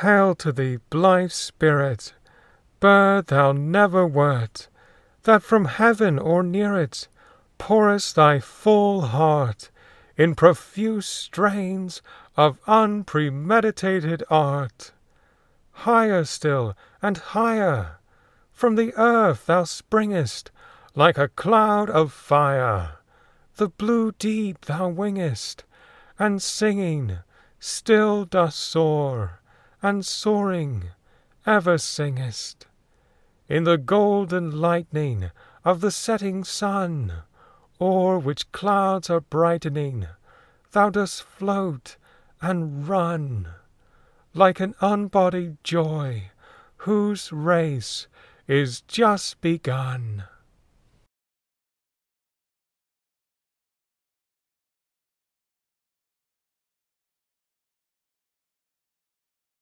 Hail to thee, blithe spirit, bird thou never wert, that from heaven or near it pourest thy full heart in profuse strains of unpremeditated art. Higher still and higher, from the earth thou springest like a cloud of fire. The blue deep thou wingest, and singing still dost soar, and soaring ever singest. In the golden lightning of the setting sun, o'er which clouds are brightening, thou dost float and run, like an unbodied joy whose race is just begun.